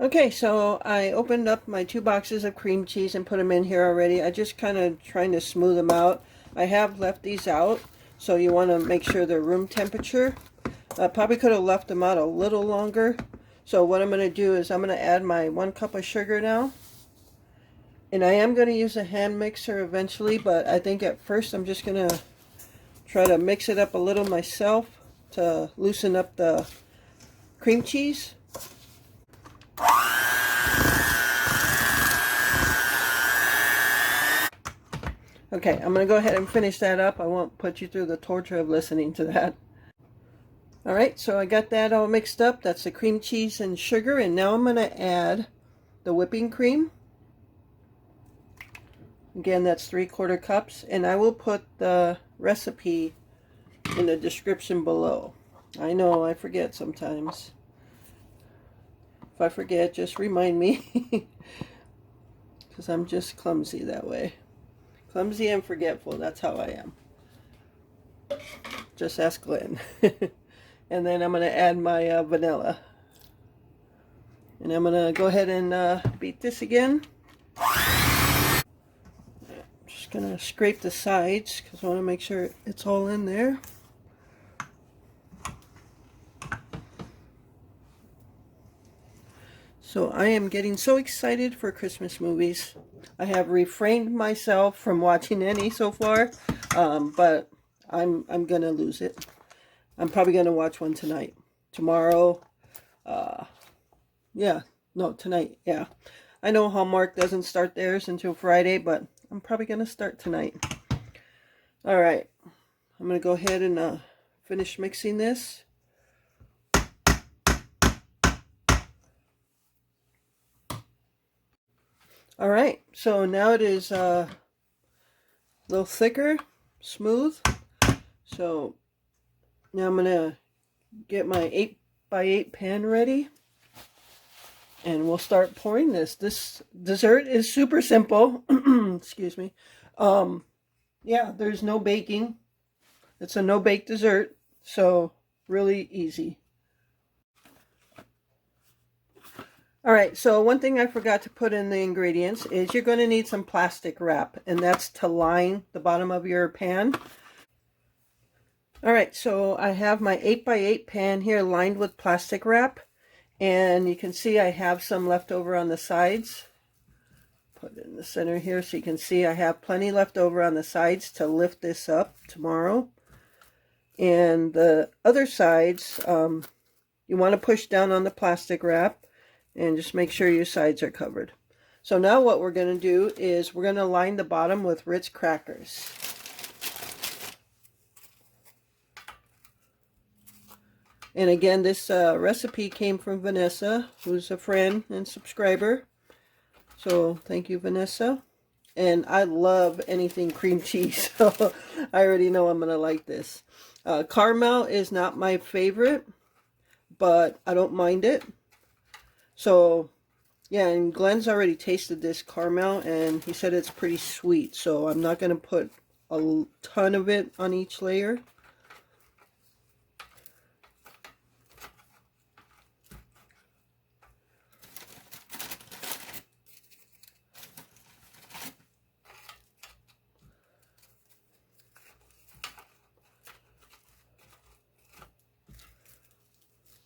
Okay, so I opened up my 2 boxes of cream cheese and put them in here already. I just kind of trying to smooth them out. I have left these out, so you want to make sure they're room temperature. I probably could have left them out a little longer. So what I'm going to do is I'm going to add my 1 cup of sugar now. And I am going to use a hand mixer eventually, but I think at first I'm just going to try to mix it up a little myself to loosen up the cream cheese. Okay, I'm going to go ahead and finish that up. I won't put you through the torture of listening to that. Alright, so I got that all mixed up. That's the cream cheese and sugar. And now I'm going to add the whipping cream. Again, that's 3/4 cups. And I will put the recipe in the description below. I know, I forget sometimes. If I forget, just remind me. Because I'm just clumsy that way. Clumsy and forgetful, that's how I am. Just ask Glenn. And then I'm going to add my vanilla. And I'm going to go ahead and beat this again. Just going to scrape the sides because I want to make sure it's all in there. So I am getting so excited for Christmas movies. I have refrained myself from watching any so far, but I'm gonna lose it. I'm probably gonna watch one tonight. Tomorrow, tonight, yeah. I know Hallmark doesn't start theirs until Friday, but I'm probably gonna start tonight. All right, I'm gonna go ahead and finish mixing this. All right, so now it is a little thicker, smooth. So now I'm gonna get my 8x8 pan ready, and we'll start pouring this. This dessert is super simple. Excuse me. Yeah, there's no baking. It's a no-bake dessert, so really easy. Alright, so one thing I forgot to put in the ingredients is you're going to need some plastic wrap, and that's to line the bottom of your pan. Alright, so I have my 8x8 pan here lined with plastic wrap, and you can see I have some left over on the sides. Put it in the center here so you can see I have plenty left over on the sides to lift this up tomorrow. And the other sides, you want to push down on the plastic wrap and just make sure your sides are covered. So now what we're going to do is we're going to line the bottom with Ritz Crackers. And again, this recipe came from Vanessa, who's a friend and subscriber. So thank you, Vanessa. And I love anything cream cheese, so I already know I'm going to like this. Caramel is not my favorite, but I don't mind it. So, yeah, and Glenn's already tasted this caramel, and he said it's pretty sweet, so I'm not going to put a ton of it on each layer.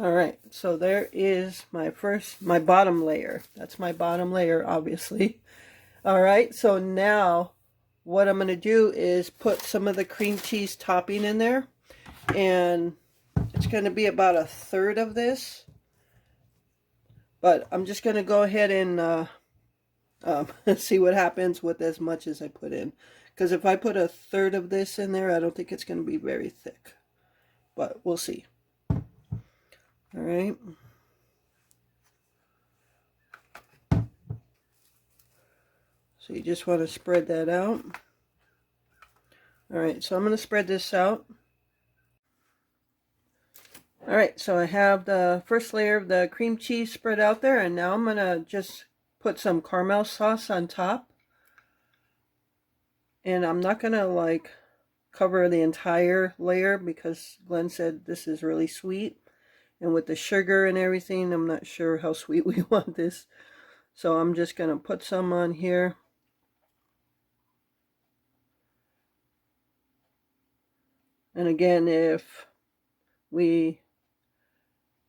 Alright, so there is my bottom layer. That's my bottom layer, obviously. Alright, so now what I'm going to do is put some of the cream cheese topping in there. And it's going to be about 1/3 of this. But I'm just going to go ahead and see what happens with as much as I put in. Because if I put 1/3 of this in there, I don't think it's going to be very thick. But we'll see. All right. So you just want to spread that out. All right, so I'm going to spread this out. All right, so I have the first layer of the cream cheese spread out there, and now I'm going to just put some caramel sauce on top. And I'm not going to like cover the entire layer because Glenn said this is really sweet. And with the sugar and everything, I'm not sure how sweet we want this. So I'm just going to put some on here. And again, if we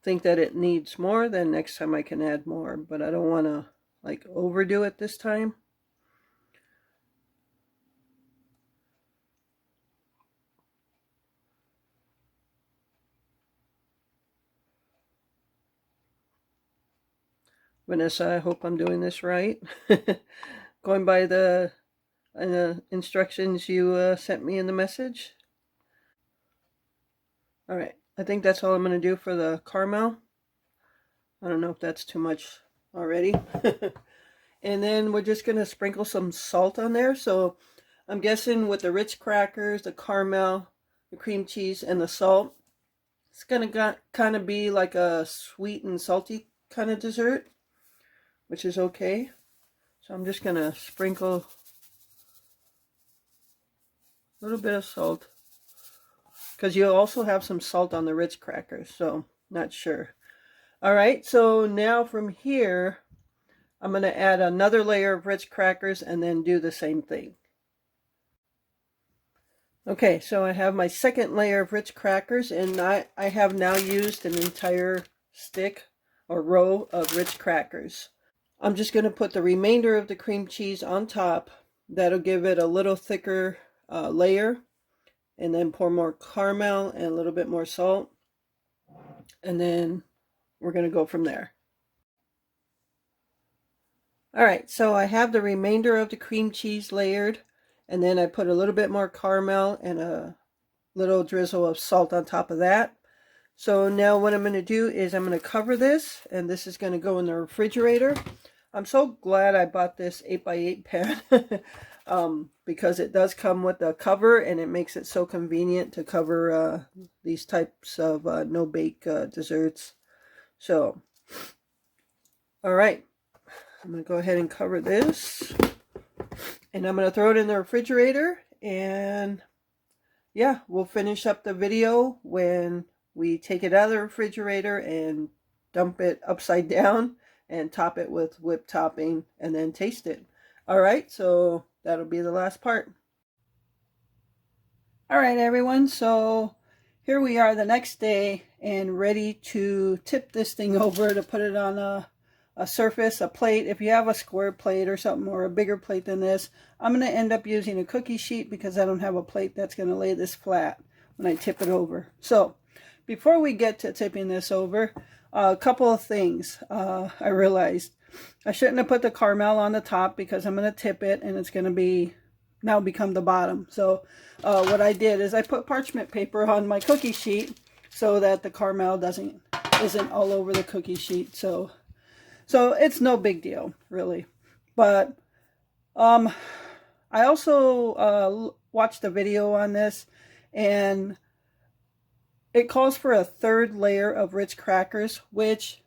think that it needs more, then next time I can add more. But I don't want to like overdo it this time. Vanessa, I hope I'm doing this right. Going by the instructions you sent me in the message. All right, I think that's all I'm going to do for the caramel. I don't know if that's too much already. And then we're just going to sprinkle some salt on there. So I'm guessing with the Ritz Crackers, the caramel, the cream cheese, and the salt, it's going to kind of be like a sweet and salty kind of dessert, which is okay. So I'm just going to sprinkle a little bit of salt, because you also have some salt on the Ritz Crackers, so not sure. All right, so now from here, I'm going to add another layer of Ritz Crackers and then do the same thing. Okay, so I have my second layer of Ritz Crackers, and I have now used an entire stick or row of Ritz Crackers. I'm just going to put the remainder of the cream cheese on top. That'll give it a little thicker layer, and then pour more caramel and a little bit more salt, and then we're going to go from there. All right, so I have the remainder of the cream cheese layered, and then I put a little bit more caramel and a little drizzle of salt on top of that. So now what I'm going to do is I'm going to cover this, and this is going to go in the refrigerator. I'm so glad I bought this 8x8 pan because it does come with a cover, and it makes it so convenient to cover these types of no-bake desserts. So, all right, I'm going to go ahead and cover this, and I'm going to throw it in the refrigerator, and yeah, we'll finish up the video when we take it out of the refrigerator and dump it upside down and top it with whipped topping and then taste it. All right, so that'll be the last part. All right, everyone, so here we are the next day and ready to tip this thing over to put it on a surface, a plate. If you have a square plate or something, or a bigger plate than this, I'm going to end up using a cookie sheet because I don't have a plate that's going to lay this flat when I tip it over. So before we get to tipping this over, a couple of things I realized. I shouldn't have put the caramel on the top because I'm going to tip it and it's going to now become the bottom. So what I did is I put parchment paper on my cookie sheet so that the caramel isn't all over the cookie sheet. So it's no big deal, really. But I also watched a video on this, and it calls for a third layer of Ritz Crackers, which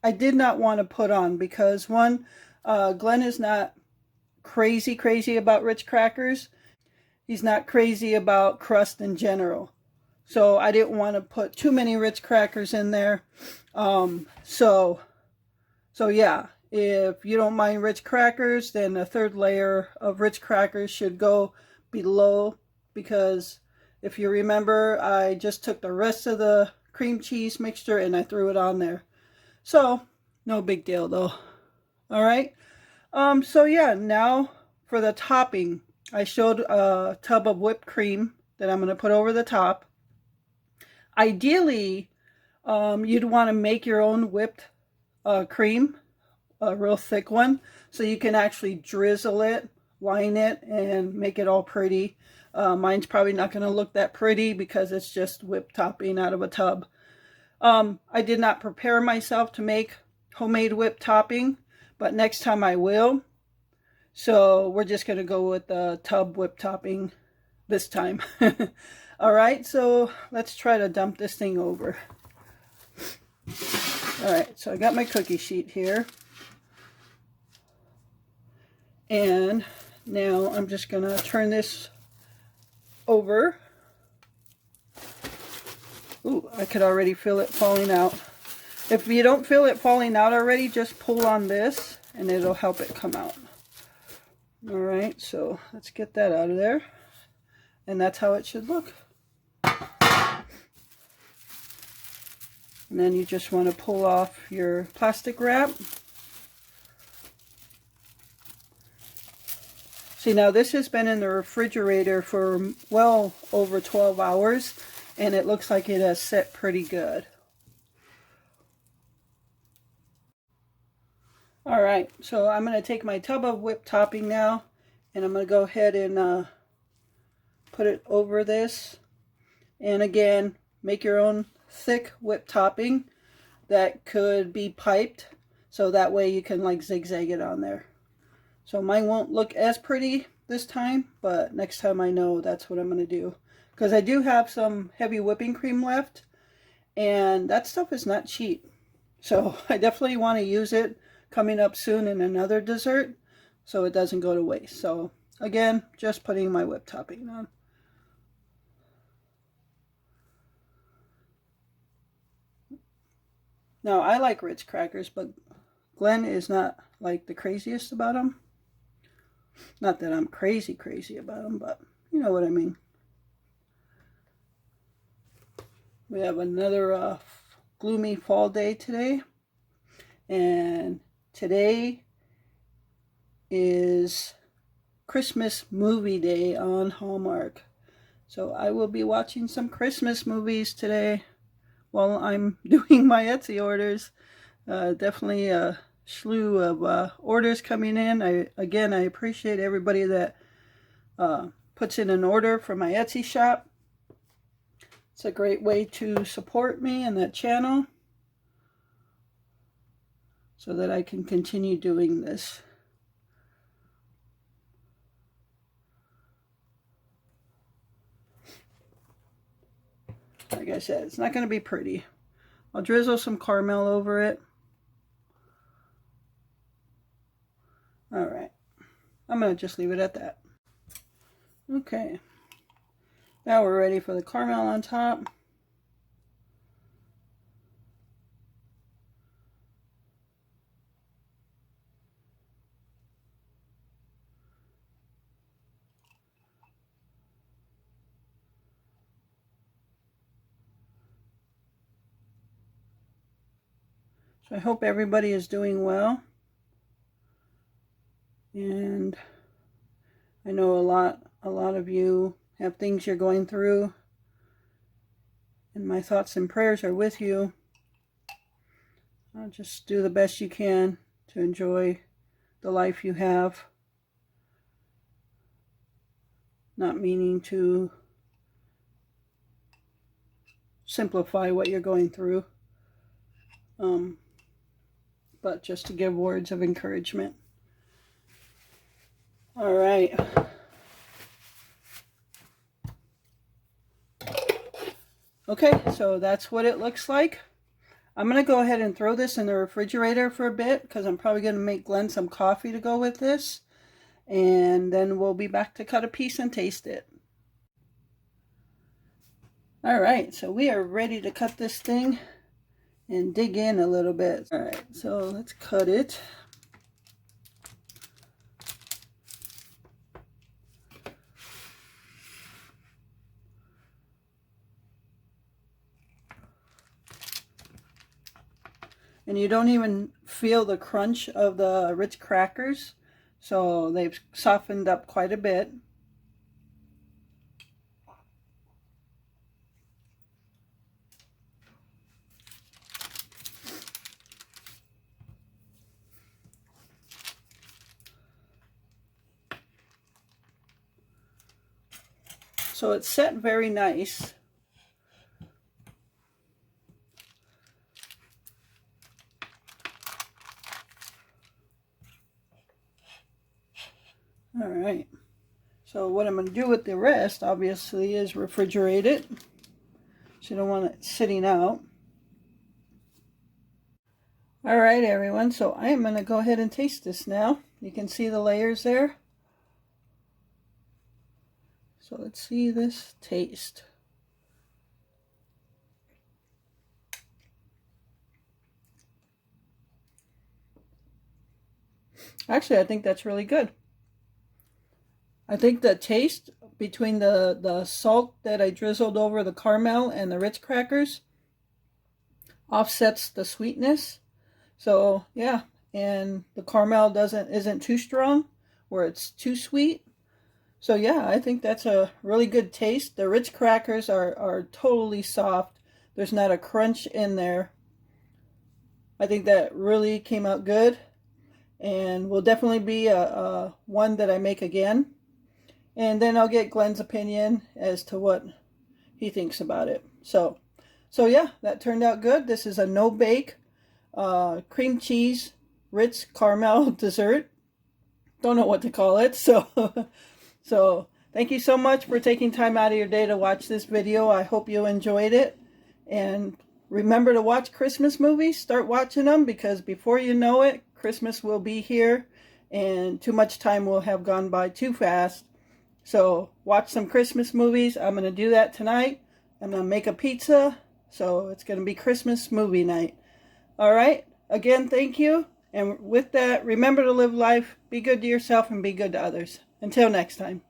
I did not want to put on because, one, Glenn is not crazy about Ritz Crackers. He's not crazy about crust in general. So I didn't want to put too many Ritz Crackers in there. So yeah, if you don't mind Ritz Crackers, then the third layer of Ritz Crackers should go below, because if you remember, I just took the rest of the cream cheese mixture and I threw it on there. So no big deal though. All right. So yeah, now for the topping, I showed a tub of whipped cream that I'm going to put over the top. Ideally, you'd want to make your own whipped cream, a real thick one, so you can actually drizzle it, line it, and make it all pretty. Mine's probably not going to look that pretty because it's just whipped topping out of a tub. I did not prepare myself to make homemade whipped topping, but next time I will. So we're just going to go with the tub whipped topping this time. All right, so let's try to dump this thing over. All right, so I got my cookie sheet here. And now I'm just going to turn this over. Ooh, I could already feel it falling out. If you don't feel it falling out already, just pull on this and it'll help it come out. All right, so let's get that out of there. And that's how it should look. And then you just want to pull off your plastic wrap. See, now this has been in the refrigerator for well over 12 hours, and it looks like it has set pretty good. All right, so I'm going to take my tub of whipped topping now, and I'm going to go ahead and put it over this. And again, make your own thick whipped topping that could be piped, so that way you can like zigzag it on there. So mine won't look as pretty this time, but next time I know that's what I'm going to do. Because I do have some heavy whipping cream left, and that stuff is not cheap. So I definitely want to use it coming up soon in another dessert, so it doesn't go to waste. So again, just putting my whipped topping on. Now, I like Ritz Crackers, but Glenn is not like the craziest about them. Not that I'm crazy about them, but you know what I mean. We have another gloomy fall day today. And today is Christmas movie day on Hallmark. So I will be watching some Christmas movies today while I'm doing my Etsy orders. Definitely a slew of orders coming in. I appreciate everybody that puts in an order for my Etsy shop. It's a great way to support me and that channel so that I can continue doing this. Like I said, it's not going to be pretty. I'll drizzle some caramel over it. Alright, I'm going to just leave it at that. Okay, now we're ready for the caramel on top. So I hope everybody is doing well. And I know a lot of you have things you're going through. And my thoughts and prayers are with you. Just do the best you can to enjoy the life you have. Not meaning to simplify what you're going through. But just to give words of encouragement. All right. Okay, so that's what it looks like. I'm going to go ahead and throw this in the refrigerator for a bit because I'm probably going to make Glenn some coffee to go with this. And then we'll be back to cut a piece and taste it. All right, so we are ready to cut this thing and dig in a little bit. All right, so let's cut it. And you don't even feel the crunch of the Ritz Crackers, so they've softened up quite a bit. So it's set very nice. All right. So what I'm going to do with the rest, obviously, is refrigerate it. So you don't want it sitting out. All right, everyone. So I am going to go ahead and taste this now. You can see the layers there. So let's see this taste. Actually, I think that's really good. I think the taste between the salt that I drizzled over the caramel and the Ritz Crackers offsets the sweetness. So yeah, and the caramel isn't too strong where it's too sweet. So yeah, I think that's a really good taste. The Ritz Crackers are totally soft. There's not a crunch in there. I think that really came out good, and will definitely be a one that I make again. And then I'll get Glenn's opinion as to what he thinks about it. So yeah, that turned out good. This is a no-bake cream cheese Ritz caramel dessert. Don't know what to call it. So thank you so much for taking time out of your day to watch this video. I hope you enjoyed it. And remember to watch Christmas movies. Start watching them, because before you know it, Christmas will be here and too much time will have gone by too fast. So watch some Christmas movies. I'm going to do that tonight. I'm going to make a pizza. So it's going to be Christmas movie night. All right. Again, thank you. And with that, remember to live life, be good to yourself, and be good to others. Until next time.